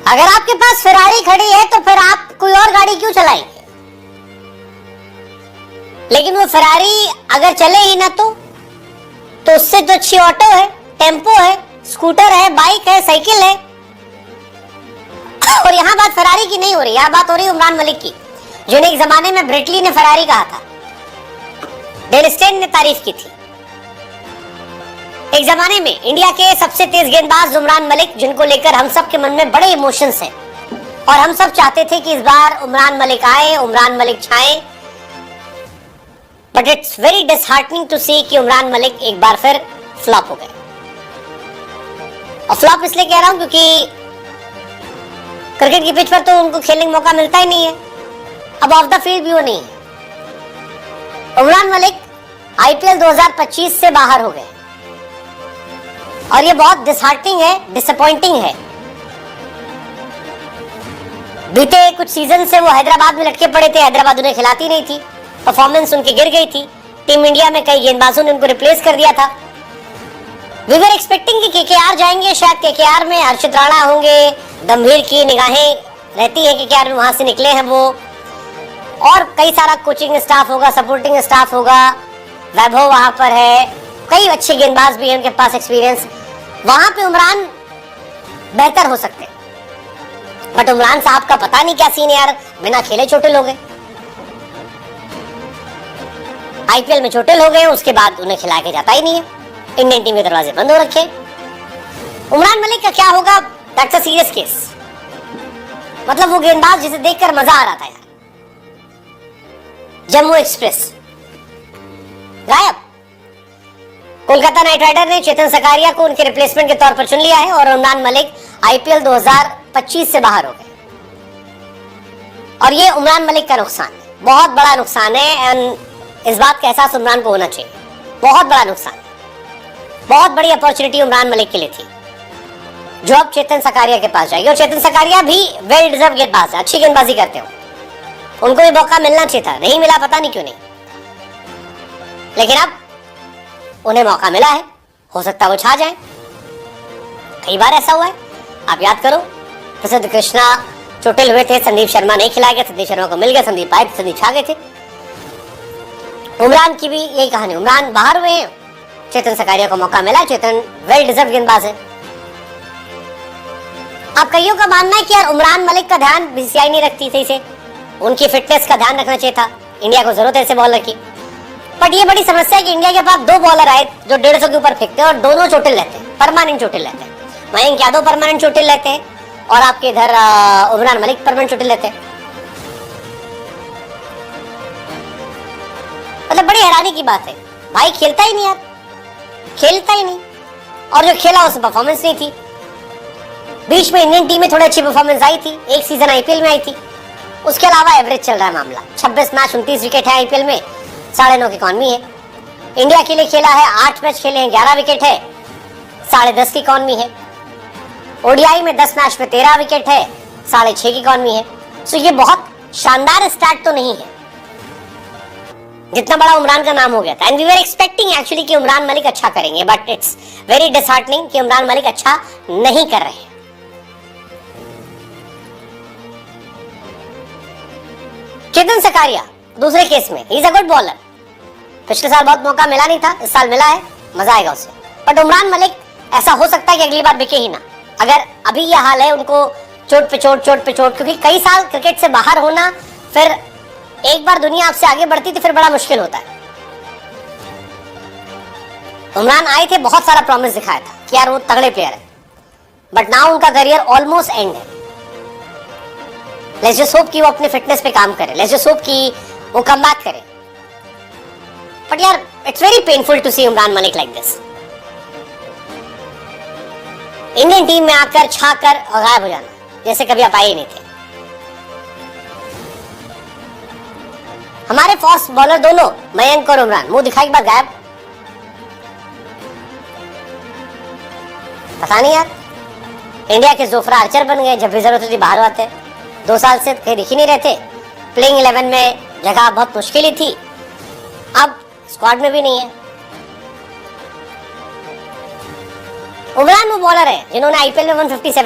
अगर आपके पास फेरारी खड़ी है तो फिर आप कोई और गाड़ी क्यों चलाएंगे? लेकिन वो फेरारी अगर चले ही ना तो उससे तो अच्छी ऑटो है, टेम्पो है, स्कूटर है, बाइक है, साइकिल है। और यहाँ बात फेरारी की नहीं हो रही, यहाँ बात हो रही है उमरान मलिक की, जिन्हें एक जमाने में ब्रिटली ने फेरारी कहा था, डेल स्टेन ने तारीफ की थी। एक जमाने में इंडिया के सबसे तेज गेंदबाज उमरान मलिक, जिनको लेकर हम सब के मन में बड़े इमोशंस हैं और हम सब चाहते थे कि इस बार उमरान मलिक आए, उमरान मलिक छाएं। But it's very disheartening to see कि उमरान मलिक एक बार फिर फ्लॉप हो गए। और फ्लॉप इसलिए कह रहा हूं क्योंकि क्रिकेट की पिच पर तो उनको खेलने का मौका मिलता ही नहीं है, अब ऑफ द फील्ड भी वो नहीं है। उमरान मलिक आईपीएल 2025 से बाहर हो गए और ये बहुत डिसहार्टनिंग है, डिसअपॉइंटिंग है। बीते कुछ सीजन से वो हैदराबाद में लटके पड़े थे, हैदराबाद उन्हें खिलाती नहीं थी, परफॉर्मेंस उनकी गिर गई थी, टीम इंडिया में कई गेंदबाजों ने उनको रिप्लेस कर दिया था। वी वर एक्सपेक्टिंग कि केकेआर जाएंगे, शायद केकेआर में हर्षित राणा होंगे, गंभीर की निगाहें रहती है केकेआर में, वहां से निकले हैं वो, और कई सारा कोचिंग स्टाफ होगा, सपोर्टिंग स्टाफ होगा, वैभव वहां पर है, कई अच्छे गेंदबाज भी हैं उनके पास, एक्सपीरियंस, वहां पे उमरान बेहतर हो सकते। बट उमरान साहब का पता नहीं क्या सीन है यार, बिना खेले चोटिल हो गए, आईपीएल में चोटिल हो गए, उसके बाद उन्हें खिला के जाता ही नहीं है, इंडियन टीम के दरवाजे बंद हो रखे। उमरान मलिक का क्या होगा, दैट्स अ सीरियस केस। मतलब वो गेंदबाज जिसे देखकर मजा आ रहा था यार, जम्मू एक्सप्रेस गायब। कोलकाता नाइट राइडर ने चेतन सकारिया को उनके रिप्लेसमेंट के तौर पर चुन लिया है और उमरान मलिक आईपीएल 2025 से बाहर हो गए। और ये उमरान मलिक का नुकसान है, बहुत बड़ा नुकसान है, एंड इस बात का एहसास उमरान को होना चाहिए। बहुत बड़ा नुकसान, बहुत बड़ी अपॉर्चुनिटी उमरान मलिक के लिए थी, जो अब चेतन सकारिया के पास जाएगी। और चेतन सकारिया भी वेल डिजर्व गेंदबाज है, अच्छी गेंदबाजी करते हो, उनको भी मौका मिलना चाहिए था, नहीं मिला, पता नहीं क्यों नहीं। लेकिन अब उन्हें मौका मिला है, हो सकता है वो छा जाए। कई बार ऐसा हुआ है, आप याद करो, प्रसिद्ध कृष्णा चोटिल हुए थे, संदीप शर्मा नहीं खिलाए गए, संदीप शर्मा को मिल गया, संदीप आए, संदीप छा गए थे। उमरान की भी यही कहानी, उमरान बाहर हुए हैं, चेतन सकारिया को मौका मिला, चेतन वेल डिजर्व गेंदबाज है। अब कईयों का मानना है कि यार उमरान मलिक का ध्यान बीसीसीआई नहीं रखती सही से, उनकी फिटनेस का ध्यान रखना चाहिए था, इंडिया को जरूरत है ऐसे बॉलर की। बट ये बड़ी समस्या है कि इंडिया के पास दो बॉलर आए जो 150 के ऊपर फेंकते हैं और दोनों चोटिल रहते हैं, परमानेंट चोटिल रहते हैं। मयंक यादव परमानेंट चोटिल रहते हैं और आपके इधर उमरान मलिक परमानेंट चोटिल रहते हैं। मतलब बड़ी हैरानी की बात है, भाई खेलता ही नहीं यार, खेलता ही नहीं, और जो खेला उसमें परफॉर्मेंस नहीं थी। बीच में इंडियन टीम में थोड़ी अच्छी परफॉर्मेंस आई थी, एक सीजन आईपीएल में आई थी, उसके अलावा एवरेज चल रहा है मामला। 26 मैच 29 विकेट है आईपीएल में, 9.5 की इकॉनमी है। इंडिया के लिए खेला है, 8 मैच खेले हैं, 11 विकेट है, 10.5 की इकॉनमी है। ओडीआई में 10 मैच में 13 विकेट है, 6.5 की इकॉनमी है। सो ये बहुत शानदार स्टार्ट तो नहीं है जितना बड़ा उमरान का नाम हो गया था। And we were expecting actually कि उमरान मलिक अच्छा करेंगे, बट इट्स वेरी डिसहार्टनिंग कि उमरान मलिक अच्छा नहीं कर रहे हैं। चेतन सकारिया दूसरे केस में, he is a good bowler, पिछले साल बहुत मौका मिला नहीं था, इस साल मिला है, मजा आएगा उसे। बट उमरान मलिक ऐसा हो सकता है कि अगली बार बिके ही ना, अगर अभी ये हाल है, उनको चोट पे चोट, चोट पे चोट, क्योंकि कई साल क्रिकेट से बाहर होना, फिर एक बार दुनिया आपसे आगे बढ़ती थी, फिर बड़ा मुश्किल होता है। उमरान आए थे, बहुत सारा प्रॉमिस दिखाया था कि यार वो तगड़े प्लेयर है, बट नाउ उनका करियर ऑलमोस्ट एंड है। लेट्स जस्ट होप कि वो अपने फिटनेस पे काम करे, लेट्स जस्ट होप कि वो कमबैक करे। बट यार it's very painful to see Umran Malik like this, Indian team में आकर छाकर और गायब हो जाना, जैसे कभी आप आए ही नहीं थे। हमारे फास्ट बॉलर दोनों, मयंक और उमरान, मुंह दिखाई के बाद गायब, पता नहीं यार। इंडिया के जोफ्रा आर्चर बन गए, जब भी जरूरत होती बाहर आते, 2 साल से कहीं दिख ही नहीं रहते। प्लेइंग 11 में जगह बहुत मुश्किल ही थी, अब स्क्वाड में भी नहीं है। उमरान वो बॉलर है जिन्होंने आईपीएल में 157